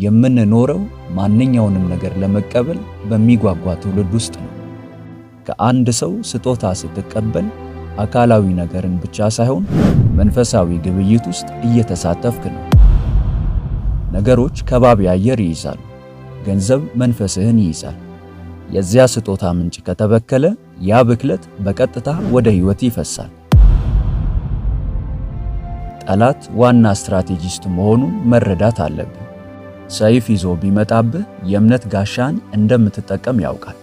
የምንኖረው ማንኛውንም ነገር ለመቀበል በሚጓጓ ትውልድ ውስጥ ነው። ከአንድ ሰው ስጦታ ስትቀበል አካላዊ ነገርን ብቻ ሳይሆን መንፈሳዊ ግብይት ውስጥ እየተሳተፍክ ነው። ነገሮች ከባቢ አየር ይይዛሉ፣ ገንዘብ መንፈስህን ይይዛል። የዚያ ስጦታ ምንጭ ከተበከለ ያ ብክለት በቀጥታ ወደ ሕይወት ይፈሳል። ጠላት ዋና ስትራቴጂስት መሆኑን መረዳት አለብህ። ሰይፍ ይዞ ቢመጣብህ የእምነት ጋሻን እንደምትጠቀም ያውቃል።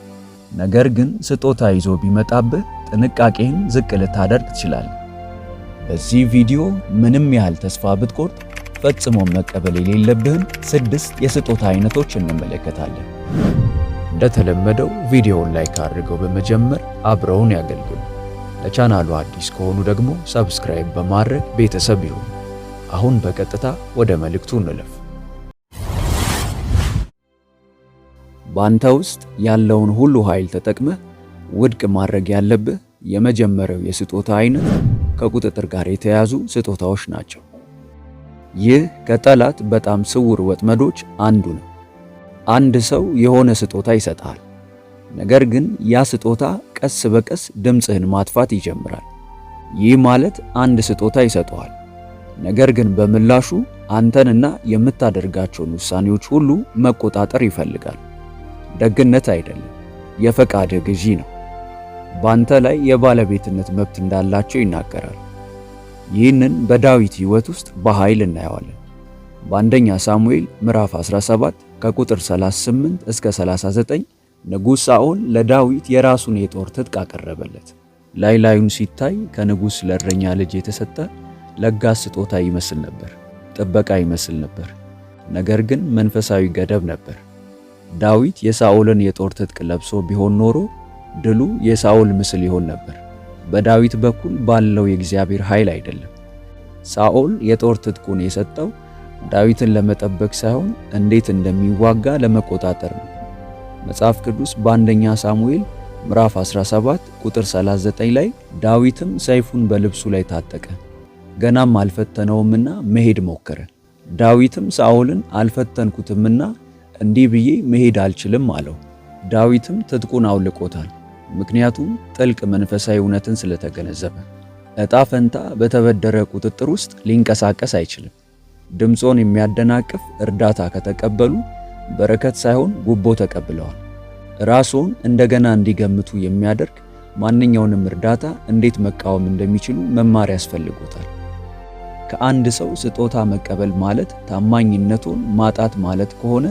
ነገር ግን ስጦታ ይዞ ቢመጣብህ ጥንቃቄህን ዝቅ ልታደርግ ትችላለህ። በዚህ ቪዲዮ ምንም ያህል ተስፋ ብትቆርጥ ፈጽሞ መቀበል የሌለብህን 6 የስጦታ አይነቶች እንመለከታለን። እንደተለመደው ቪዲዮውን ላይክ አድርገው በመጀመር አብረውን ያገልግሉ። ለቻናሉ አዲስ ከሆኑ ደግሞ ሰብስክራይብ በማድረግ ቤተሰብ ይሁኑ። አሁን በቀጥታ ወደ መልእክቱ እንለፍ። ባንተ ውስጥ ያለውን ሁሉ ኃይል ተጠቅመህ ውድቅ ማድረግ ያለብህ የመጀመሪያው የስጦታ አይነት ከቁጥጥር ጋር የተያዙ ስጦታዎች ናቸው። ይህ ከጠላት በጣም ስውር ወጥመዶች አንዱ ነው። አንድ ሰው የሆነ ስጦታ ይሰጣል። ነገር ግን ያ ስጦታ ቀስ በቀስ ድምፅህን ማጥፋት ይጀምራል። ይህ ማለት አንድ ስጦታ ይሰጠዋል፣ ነገር ግን በምላሹ አንተንና የምታደርጋቸውን ውሳኔዎች ሁሉ መቆጣጠር ይፈልጋል። ደግነት አይደለም፣ የፈቃድ ግዢ ነው። ባንተ ላይ የባለቤትነት መብት እንዳላቸው ይናገራል። ይህንን በዳዊት ሕይወት ውስጥ በኃይል እናየዋለን። በአንደኛ ሳሙኤል ምዕራፍ 17 ከቁጥር 38 እስከ 39 ንጉሥ ሳኦል ለዳዊት የራሱን የጦር ትጥቅ አቀረበለት። ላዩን ሲታይ ከንጉሥ ለእረኛ ልጅ የተሰጠ ለጋስ ስጦታ ይመስል ነበር፣ ጥበቃ ይመስል ነበር። ነገር ግን መንፈሳዊ ገደብ ነበር። ዳዊት የሳኦልን የጦር ትጥቅ ለብሶ ቢሆን ኖሮ ድሉ የሳኦል ምስል ይሆን ነበር፣ በዳዊት በኩል ባለው የእግዚአብሔር ኃይል አይደለም። ሳኦል የጦር ትጥቁን የሰጠው ዳዊትን ለመጠበቅ ሳይሆን እንዴት እንደሚዋጋ ለመቆጣጠር ነው። መጽሐፍ ቅዱስ በአንደኛ ሳሙኤል ምዕራፍ 17 ቁጥር 39 ላይ ዳዊትም ሰይፉን በልብሱ ላይ ታጠቀ፣ ገናም አልፈተነውምና መሄድ ሞከረ። ዳዊትም ሳኦልን አልፈተንኩትምና እንዲህ ብዬ መሄድ አልችልም አለው። ዳዊትም ትጥቁን አውልቆታል፣ ምክንያቱም ጥልቅ መንፈሳዊ እውነትን ስለተገነዘበ። ዕጣ ፈንታ በተበደረ ቁጥጥር ውስጥ ሊንቀሳቀስ አይችልም። ድምፆን የሚያደናቅፍ እርዳታ ከተቀበሉ በረከት ሳይሆን ጉቦ ተቀብለዋል። ራስዎን እንደገና እንዲገምቱ የሚያደርግ ማንኛውንም እርዳታ እንዴት መቃወም እንደሚችሉ መማር ያስፈልጎታል። ከአንድ ሰው ስጦታ መቀበል ማለት ታማኝነቱን ማጣት ማለት ከሆነ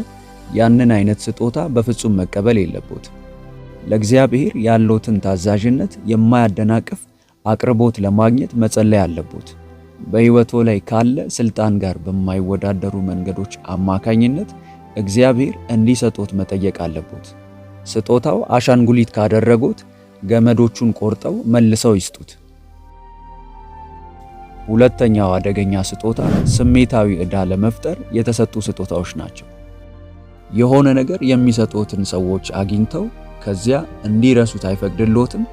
ያንን አይነት ስጦታ በፍጹም መቀበል የለቦትም። ለእግዚአብሔር ያለዎትን ታዛዥነት የማያደናቅፍ አቅርቦት ለማግኘት መጸለይ አለቦት። በሕይወቶ ላይ ካለ ስልጣን ጋር በማይወዳደሩ መንገዶች አማካኝነት እግዚአብሔር እንዲሰጦት መጠየቅ አለቦት። ስጦታው አሻንጉሊት ካደረጉት ገመዶቹን ቆርጠው መልሰው ይስጡት። ሁለተኛው አደገኛ ስጦታ ስሜታዊ ዕዳ ለመፍጠር የተሰጡ ስጦታዎች ናቸው። የሆነ ነገር የሚሰጡትን ሰዎች አግኝተው ከዚያ እንዲረሱት አይፈቅድልዎትም።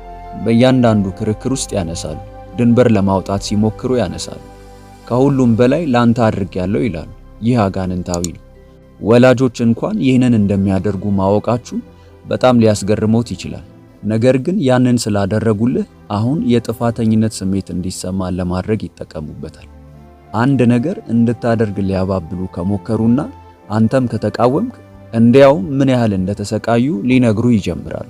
በእያንዳንዱ ክርክር ውስጥ ያነሳሉ። ድንበር ለማውጣት ሲሞክሩ ያነሳሉ። ከሁሉም በላይ ላንተ አድርጌያለሁ ይላሉ። ይህ አጋንንታዊ ነው። ወላጆች እንኳን ይህንን እንደሚያደርጉ ማወቃችሁ በጣም ሊያስገርሞት ይችላል። ነገር ግን ያንን ስላደረጉልህ አሁን የጥፋተኝነት ስሜት እንዲሰማ ለማድረግ ይጠቀሙበታል። አንድ ነገር እንድታደርግ ሊያባብሉ ከሞከሩና አንተም ከተቃወምክ እንዲያውም ምን ያህል እንደተሰቃዩ ሊነግሩ ይጀምራሉ።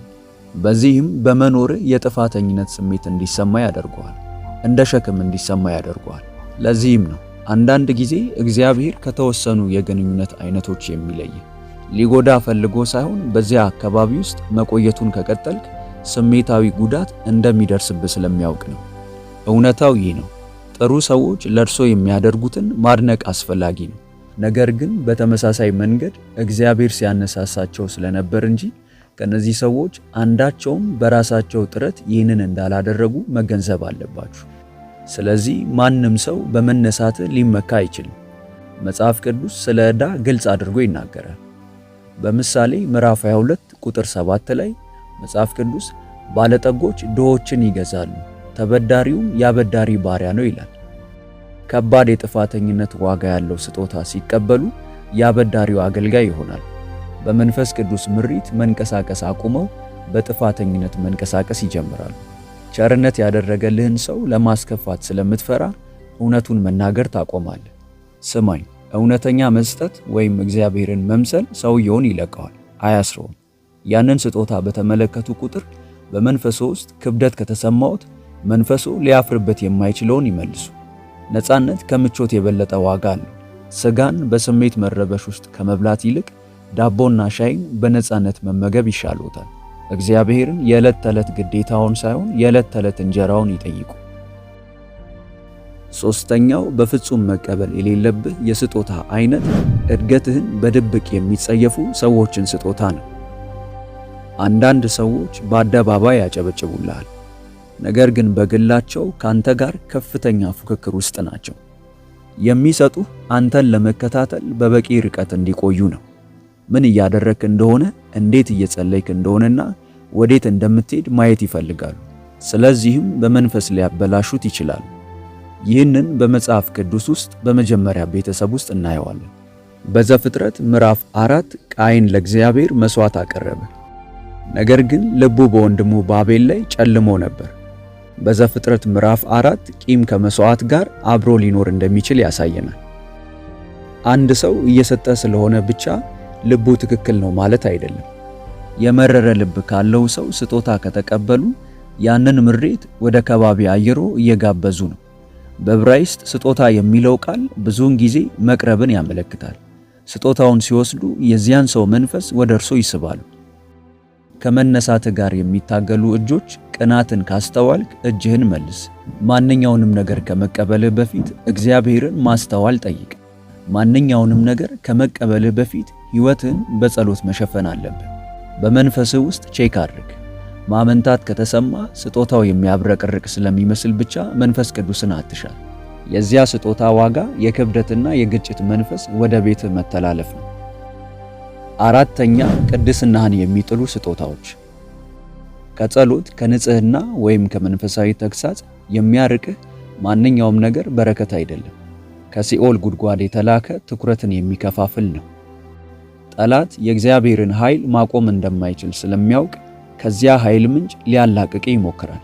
በዚህም በመኖርህ የጥፋተኝነት ስሜት እንዲሰማ ያደርገዋል፣ እንደ ሸክም እንዲሰማ ያደርገዋል። ለዚህም ነው አንዳንድ ጊዜ እግዚአብሔር ከተወሰኑ የግንኙነት አይነቶች የሚለይ። ሊጎዳ ፈልጎ ሳይሆን በዚያ አካባቢ ውስጥ መቆየቱን ከቀጠልክ ስሜታዊ ጉዳት እንደሚደርስብህ ስለሚያውቅ ነው። እውነታው ይህ ነው። ጥሩ ሰዎች ለእርሶ የሚያደርጉትን ማድነቅ አስፈላጊ ነው። ነገር ግን በተመሳሳይ መንገድ እግዚአብሔር ሲያነሳሳቸው ስለነበር እንጂ ከነዚህ ሰዎች አንዳቸውም በራሳቸው ጥረት ይህንን እንዳላደረጉ መገንዘብ አለባችሁ። ስለዚህ ማንም ሰው በመነሳት ሊመካ አይችልም። መጽሐፍ ቅዱስ ስለ ዕዳ ግልጽ አድርጎ ይናገራል። በምሳሌ ምዕራፍ 22 ቁጥር 7 ላይ መጽሐፍ ቅዱስ ባለጠጎች ድሆችን ይገዛሉ፣ ተበዳሪውም ያበዳሪ ባሪያ ነው ይላል። ከባድ የጥፋተኝነት ዋጋ ያለው ስጦታ ሲቀበሉ የአበዳሪው አገልጋይ ይሆናል። በመንፈስ ቅዱስ ምሪት መንቀሳቀስ አቁመው በጥፋተኝነት መንቀሳቀስ ይጀምራሉ። ቸርነት ያደረገልህን ሰው ለማስከፋት ስለምትፈራ እውነቱን መናገር ታቆማለህ። ስማኝ፣ እውነተኛ መስጠት ወይም እግዚአብሔርን መምሰል ሰውየውን ይለቀዋል፣ አያስረውም። ያንን ስጦታ በተመለከቱ ቁጥር በመንፈሶ ውስጥ ክብደት ከተሰማዎት መንፈሶ ሊያፍርበት የማይችለውን ይመልሱ። ነፃነት ከምቾት የበለጠ ዋጋ አለው። ስጋን በስሜት መረበሽ ውስጥ ከመብላት ይልቅ ዳቦና ሻይን በነፃነት መመገብ ይሻሎታል። እግዚአብሔርን የዕለት ተዕለት ግዴታውን ሳይሆን የዕለት ተዕለት እንጀራውን ይጠይቁ። ሶስተኛው በፍጹም መቀበል የሌለብህ የስጦታ አይነት እድገትህን በድብቅ የሚጸየፉ ሰዎችን ስጦታ ነው። አንዳንድ ሰዎች በአደባባይ ያጨበጭቡልሃል፣ ነገር ግን በግላቸው ካንተ ጋር ከፍተኛ ፉክክር ውስጥ ናቸው። የሚሰጡህ አንተን ለመከታተል በበቂ ርቀት እንዲቆዩ ነው። ምን እያደረክ እንደሆነ፣ እንዴት እየጸለይክ እንደሆነና ወዴት እንደምትሄድ ማየት ይፈልጋሉ። ስለዚህም በመንፈስ ሊያበላሹት ይችላሉ። ይህንን በመጽሐፍ ቅዱስ ውስጥ በመጀመሪያ ቤተሰብ ውስጥ እናየዋለን። በዘፍጥረት ምዕራፍ 4 ቃይን ለእግዚአብሔር መስዋዕት አቀረበ፣ ነገር ግን ልቡ በወንድሙ በአቤል ላይ ጨልሞ ነበር። በዘፍጥረት ምዕራፍ 4 ቂም ከመስዋዕት ጋር አብሮ ሊኖር እንደሚችል ያሳየናል። አንድ ሰው እየሰጠ ስለሆነ ብቻ ልቡ ትክክል ነው ማለት አይደለም። የመረረ ልብ ካለው ሰው ስጦታ ከተቀበሉ ያንን ምሬት ወደ ከባቢ አየሮ እየጋበዙ ነው። በዕብራይስጥ ስጦታ የሚለው ቃል ብዙውን ጊዜ መቅረብን ያመለክታል። ስጦታውን ሲወስዱ የዚያን ሰው መንፈስ ወደ እርሱ ይስባሉ። ከመነሳት ጋር የሚታገሉ እጆች ቅናትን ካስተዋልክ እጅህን መልስ። ማንኛውንም ነገር ከመቀበልህ በፊት እግዚአብሔርን ማስተዋል ጠይቅ። ማንኛውንም ነገር ከመቀበልህ በፊት ሕይወትህን በጸሎት መሸፈን አለብህ። በመንፈስህ ውስጥ ቼክ አድርግ። ማመንታት ከተሰማ ስጦታው የሚያብረቀርቅ ስለሚመስል ብቻ መንፈስ ቅዱስን አትሻል። የዚያ ስጦታ ዋጋ የክብደትና የግጭት መንፈስ ወደ ቤትህ መተላለፍ ነው። አራተኛ፣ ቅድስናህን የሚጥሉ ስጦታዎች። ከጸሎት ከንጽህና ወይም ከመንፈሳዊ ተግሳጽ የሚያርቅህ ማንኛውም ነገር በረከት አይደለም። ከሲኦል ጉድጓድ የተላከ ትኩረትን የሚከፋፍል ነው። ጠላት የእግዚአብሔርን ኃይል ማቆም እንደማይችል ስለሚያውቅ ከዚያ ኃይል ምንጭ ሊያላቅቅ ይሞክራል።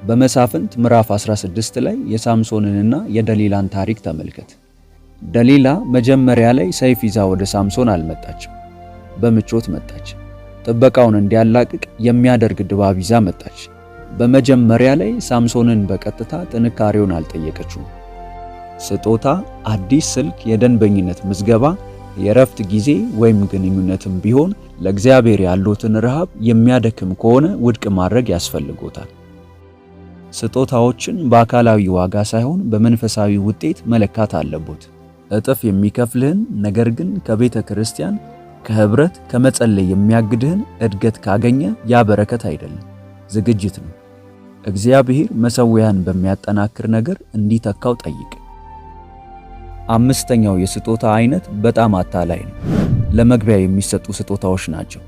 በመሳፍንት ምዕራፍ 16 ላይ የሳምሶንንና የደሊላን ታሪክ ተመልከት። ደሊላ መጀመሪያ ላይ ሰይፍ ይዛ ወደ ሳምሶን አልመጣችም፣ በምቾት መጣች። ጥበቃውን እንዲያላቅቅ የሚያደርግ ድባብ ይዛ መጣች። በመጀመሪያ ላይ ሳምሶንን በቀጥታ ጥንካሬውን አልጠየቀችውም። ስጦታ፣ አዲስ ስልክ፣ የደንበኝነት ምዝገባ፣ የረፍት ጊዜ ወይም ግንኙነትም ቢሆን ለእግዚአብሔር ያሉትን ረሃብ የሚያደክም ከሆነ ውድቅ ማድረግ ያስፈልጎታል። ስጦታዎችን በአካላዊ ዋጋ ሳይሆን በመንፈሳዊ ውጤት መለካት አለቦት። እጥፍ የሚከፍልህን ነገር ግን ከቤተ ክርስቲያን ከህብረት ከመጸለይ የሚያግድህን እድገት ካገኘ ያ በረከት አይደለም፣ ዝግጅት ነው። እግዚአብሔር መሠዊያን በሚያጠናክር ነገር እንዲተካው ጠይቅ። አምስተኛው የስጦታ አይነት በጣም አታላይ ነው። ለመግቢያ የሚሰጡ ስጦታዎች ናቸው።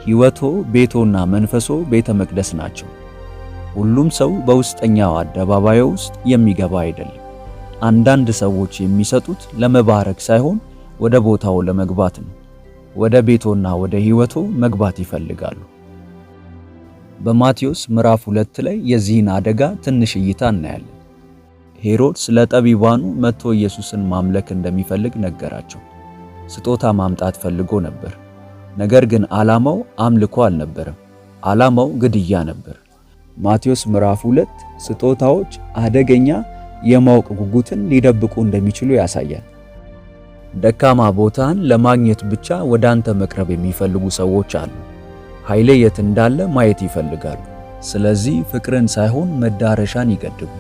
ሕይወቶ፣ ቤቶና መንፈሶ ቤተ መቅደስ ናቸው። ሁሉም ሰው በውስጠኛው አደባባይ ውስጥ የሚገባ አይደለም። አንዳንድ ሰዎች የሚሰጡት ለመባረክ ሳይሆን ወደ ቦታው ለመግባት ነው። ወደ ቤቶና ወደ ሕይወቶ መግባት ይፈልጋሉ። በማቴዎስ ምዕራፍ 2 ላይ የዚህን አደጋ ትንሽ እይታ እናያለን። ሄሮድስ ለጠቢባኑ መጥቶ ኢየሱስን ማምለክ እንደሚፈልግ ነገራቸው። ስጦታ ማምጣት ፈልጎ ነበር። ነገር ግን ዓላማው አምልኮ አልነበረም። ዓላማው ግድያ ነበር። ማቴዎስ ምዕራፍ 2 ስጦታዎች አደገኛ የማወቅ ጉጉትን ሊደብቁ እንደሚችሉ ያሳያል። ደካማ ቦታን ለማግኘት ብቻ ወደ አንተ መቅረብ የሚፈልጉ ሰዎች አሉ። ኃይሌ የት እንዳለ ማየት ይፈልጋሉ። ስለዚህ ፍቅርን ሳይሆን መዳረሻን ይገድቡ።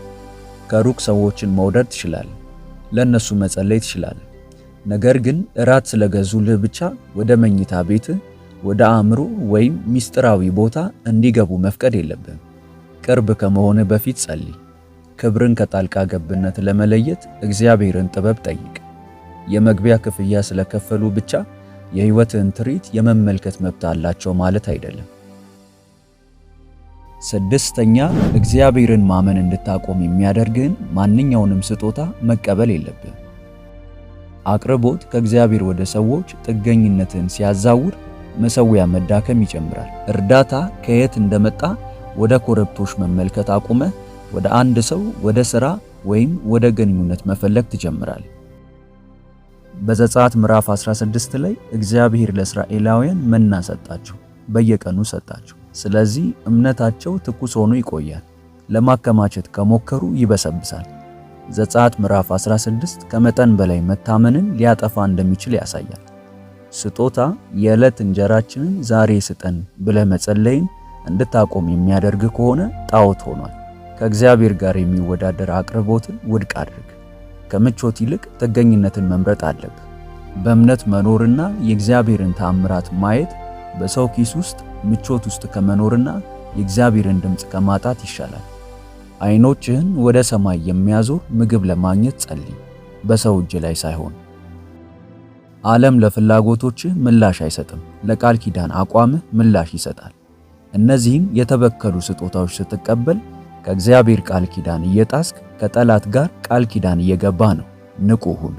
ከሩቅ ሰዎችን መውደድ ትችላለህ፣ ለነሱ መጸለይ ትችላለህ። ነገር ግን እራት ስለገዙልህ ብቻ ወደ መኝታ ቤትህ፣ ወደ አእምሮ ወይም ሚስጥራዊ ቦታ እንዲገቡ መፍቀድ የለብህም። ቅርብ ከመሆነ በፊት ጸልይ። ክብርን ከጣልቃ ገብነት ለመለየት እግዚአብሔርን ጥበብ ጠይቅ። የመግቢያ ክፍያ ስለከፈሉ ብቻ የሕይወትህን ትርኢት የመመልከት መብት አላቸው ማለት አይደለም። ስድስተኛ፣ እግዚአብሔርን ማመን እንድታቆም የሚያደርግህን ማንኛውንም ስጦታ መቀበል የለብህም። አቅርቦት ከእግዚአብሔር ወደ ሰዎች ጥገኝነትን ሲያዛውር መሠዊያ መዳከም ይጨምራል። እርዳታ ከየት እንደመጣ ወደ ኮረብቶች መመልከት አቁመ ወደ አንድ ሰው፣ ወደ ሥራ ወይም ወደ ግንኙነት መፈለግ ትጀምራል። በዘጸአት ምዕራፍ 16 ላይ እግዚአብሔር ለእስራኤላውያን መና ሰጣቸው፣ በየቀኑ ሰጣቸው። ስለዚህ እምነታቸው ትኩስ ሆኖ ይቆያል። ለማከማቸት ከሞከሩ ይበሰብሳል። ዘጸአት ምዕራፍ 16 ከመጠን በላይ መታመንን ሊያጠፋ እንደሚችል ያሳያል። ስጦታ የዕለት እንጀራችንን ዛሬ ስጠን ብለህ መጸለይን እንድታቆም የሚያደርግ ከሆነ ጣዖት ሆኗል። ከእግዚአብሔር ጋር የሚወዳደር አቅርቦትን ውድቅ አድርግ። ከምቾት ይልቅ ጥገኝነትን መምረጥ አለብህ። በእምነት መኖርና የእግዚአብሔርን ተአምራት ማየት በሰው ኪስ ውስጥ ምቾት ውስጥ ከመኖርና የእግዚአብሔርን ድምፅ ከማጣት ይሻላል። ዓይኖችህን ወደ ሰማይ የሚያዞር ምግብ ለማግኘት ጸልይ፣ በሰው እጅ ላይ ሳይሆን። ዓለም ለፍላጎቶችህ ምላሽ አይሰጥም፣ ለቃል ኪዳን አቋምህ ምላሽ ይሰጣል። እነዚህም የተበከሉ ስጦታዎች ስትቀበል ከእግዚአብሔር ቃል ኪዳን እየጣስክ ከጠላት ጋር ቃል ኪዳን እየገባ ነው። ንቁ ሁን።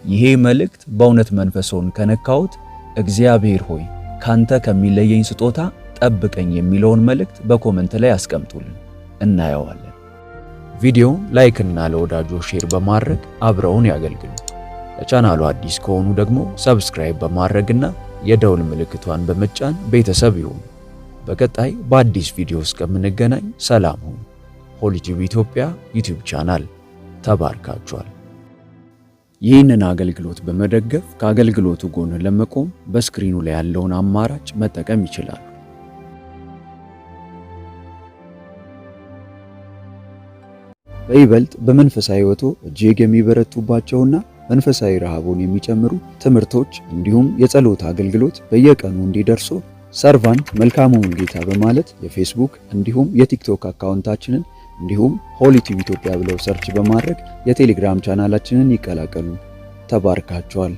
ይሄ መልእክት በእውነት መንፈስዎን ከነካሁት እግዚአብሔር ሆይ ካንተ ከሚለየኝ ስጦታ ጠብቀኝ የሚለውን መልእክት በኮመንት ላይ አስቀምጡልን፣ እናየዋለን። ቪዲዮውን ላይክ እና ለወዳጆ ሼር በማድረግ አብረውን ያገልግሉ። ለቻናሉ አዲስ ከሆኑ ደግሞ ሰብስክራይብ በማድረግና የደውል ምልክቷን በመጫን ቤተሰብ ይሁኑ። በቀጣይ በአዲስ ቪዲዮ እስከምንገናኝ ሰላም ሁኑ። ሆሊ ቲዩብ ኢትዮጵያ ዩቲዩብ ቻናል ተባርካችኋል። ይህንን አገልግሎት በመደገፍ ከአገልግሎቱ ጎን ለመቆም በስክሪኑ ላይ ያለውን አማራጭ መጠቀም ይችላሉ። በይበልጥ በመንፈሳዊ ሕይወቶ እጅግ የሚበረቱባቸውና መንፈሳዊ ረሃቡን የሚጨምሩ ትምህርቶች እንዲሁም የጸሎት አገልግሎት በየቀኑ እንዲደርሱ ሰርቫንት መልካሙን ጌታ በማለት የፌስቡክ እንዲሁም የቲክቶክ አካውንታችንን እንዲሁም ሆሊ ቲዩብ ኢትዮጵያ ብለው ሰርች በማድረግ የቴሌግራም ቻናላችንን ይቀላቀሉ። ተባርካችኋል።